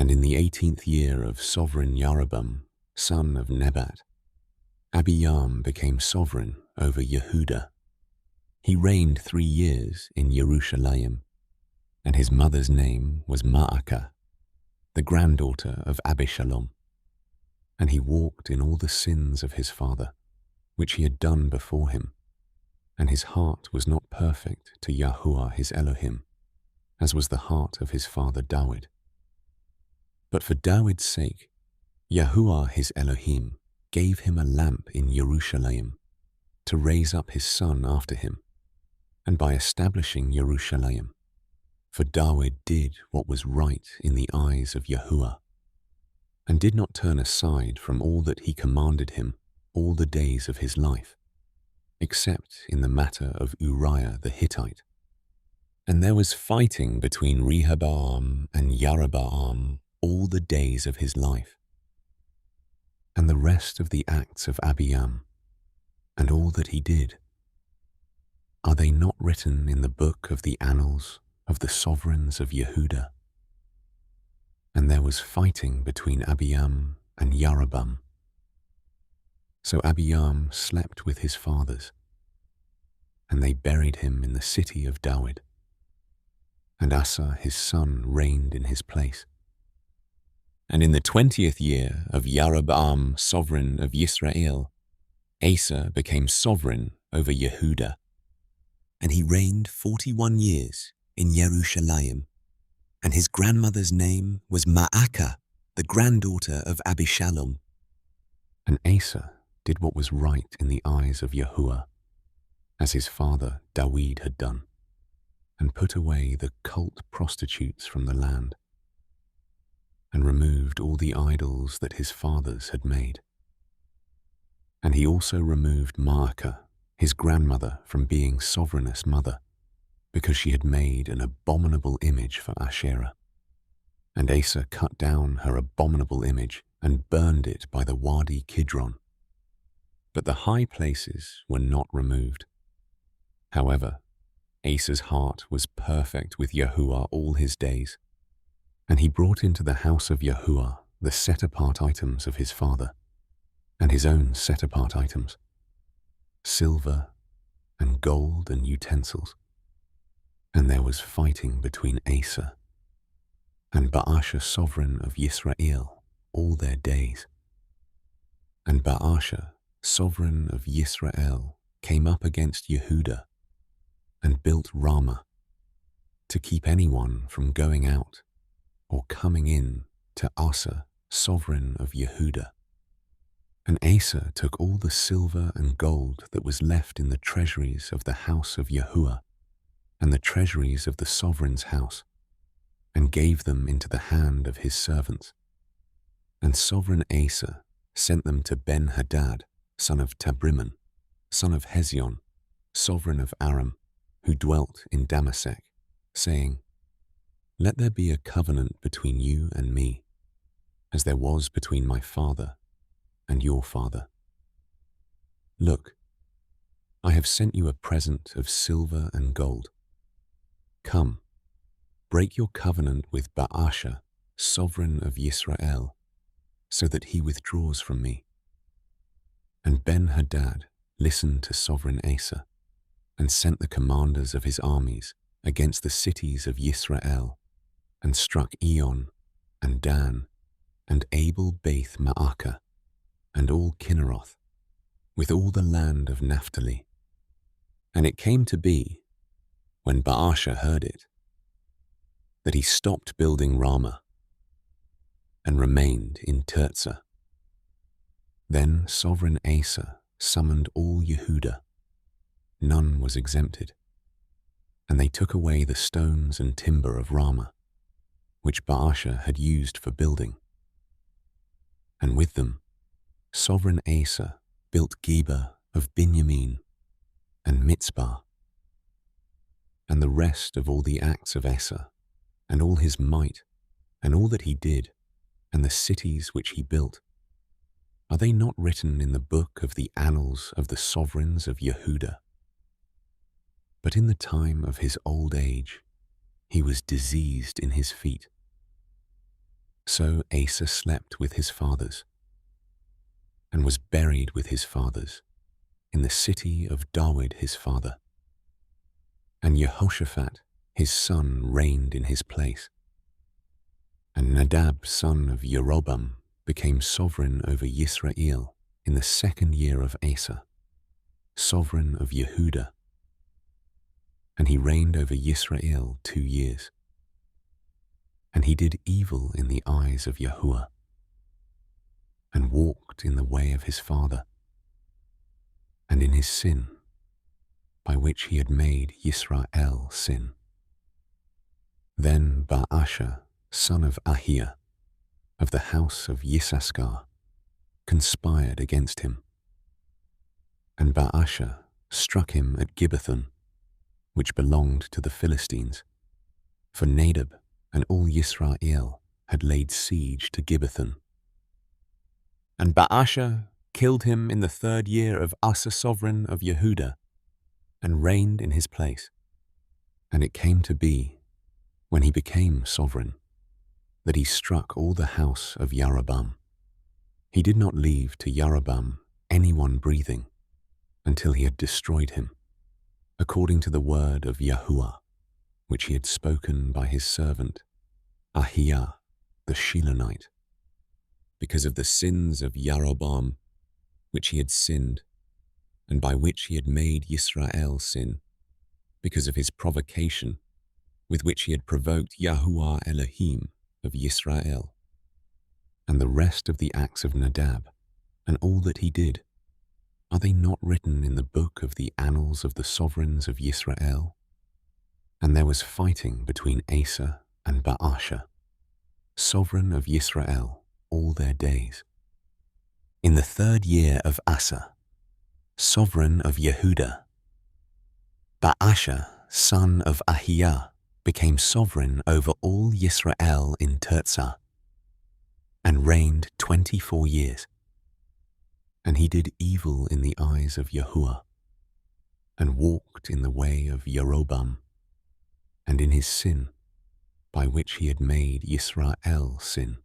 And in the 18th year of sovereign Jeroboam, son of Nebat, Abiyam became sovereign over Yehudah. He reigned 3 years in Jerusalem, and his mother's name was Ma'akah, the granddaughter of Abishalom. And he walked in all the sins of his father, which he had done before him, and his heart was not perfect to Yahuah his Elohim, as was the heart of his father David. But for David's sake, Yahuah his Elohim gave him a lamp in Jerusalem to raise up his son after him, and by establishing Jerusalem, for David did what was right in the eyes of Yahuah, and did not turn aside from all that he commanded him all the days of his life, except in the matter of Uriah the Hittite. And there was fighting between Rehoboam and Jeroboam all the days of his life. And the rest of the acts of Abiyam, and all that he did, are they not written in the book of the annals of the sovereigns of Yehudah? And there was fighting between Abiyam and Jeroboam. So Abiyam slept with his fathers, and they buried him in the city of David. And Asa his son reigned in his place. And in the 20th year of Jeroboam, sovereign of Israel, Asa became sovereign over Yehudah. And he reigned 41 years in Jerusalem. And his grandmother's name was Ma'akah, the granddaughter of Abishalom. And Asa did what was right in the eyes of Yahuah, as his father David had done, and put away the cult prostitutes from the land, and removed all the idols that his fathers had made. And he also removed Ma'akah, his grandmother, from being sovereigness mother, because she had made an abominable image for Asherah. And Asa cut down her abominable image and burned it by the Wadi Kidron. But the high places were not removed. However, Asa's heart was perfect with Yahuah all his days, and he brought into the house of Yahuah the set-apart items of his father, and his own set-apart items, silver and gold and utensils. And there was fighting between Asa and Baasha, sovereign of Yisrael, all their days. And Baasha, sovereign of Yisrael, came up against Yehudah and built Ramah to keep anyone from going out or coming in to Asa, sovereign of Yehudah. And Asa took all the silver and gold that was left in the treasuries of the house of Yahuah and the treasuries of the sovereign's house, and gave them into the hand of his servants. And sovereign Asa sent them to Ben-Hadad, son of Tabrimmon, son of Hezion, sovereign of Aram, who dwelt in Damasek, saying, "Let there be a covenant between you and me, as there was between my father and your father. Look, I have sent you a present of silver and gold. Come, break your covenant with Baasha, sovereign of Yisrael, so that he withdraws from me." And Ben-Hadad listened to sovereign Asa, and sent the commanders of his armies against the cities of Yisrael, and struck Eon, and Dan, and Abel Beth Maacah, and all Kinneroth, with all the land of Naphtali. And it came to be, when Baasha heard it, that he stopped building Ramah, and remained in Tirzah. Then sovereign Asa summoned all Yehudah. None was exempted. And they took away the stones and timber of Ramah, which Baasha had used for building. And with them, sovereign Asa built Geba of Binyamin and Mitzpah. And the rest of all the acts of Asa, and all his might, and all that he did, and the cities which he built, are they not written in the book of the annals of the sovereigns of Yehudah? But in the time of his old age, he was diseased in his feet. So Asa slept with his fathers and was buried with his fathers in the city of David his father. And Jehoshaphat his son reigned in his place. And Nadab son of Jeroboam became sovereign over Yisrael in the 2nd year of Asa, sovereign of Yehudah. And he reigned over Yisrael 2 years. And he did evil in the eyes of Yahuah, and walked in the way of his father, and in his sin, by which he had made Yisrael sin. Then Baasha, son of Ahiah, of the house of Yissaschar, conspired against him. And Baasha struck him at Gibbethon, which belonged to the Philistines, for Nadab and all Yisrael had laid siege to Gibbethon. And Baasha killed him in the 3rd year of Asa sovereign of Yehudah, and reigned in his place. And it came to be, when he became sovereign, that he struck all the house of Jeroboam. He did not leave to Jeroboam anyone breathing, until he had destroyed him, according to the word of Yahuah, which he had spoken by his servant Ahiah the Shilonite, because of the sins of Jeroboam, which he had sinned, and by which he had made Yisrael sin, because of his provocation, with which he had provoked Yahuah Elohim of Yisrael. And the rest of the acts of Nadab, and all that he did, are they not written in the book of the annals of the sovereigns of Yisrael? And there was fighting between Asa and Baasha, sovereign of Yisrael, all their days. In the 3rd year of Asa, sovereign of Yehudah, Baasha, son of Ahiah, became sovereign over all Yisrael in Tirzah, and reigned 24 years. And he did evil in the eyes of Yahuah, and walked in the way of Jeroboam, and in his sin, by which he had made Yisrael sin.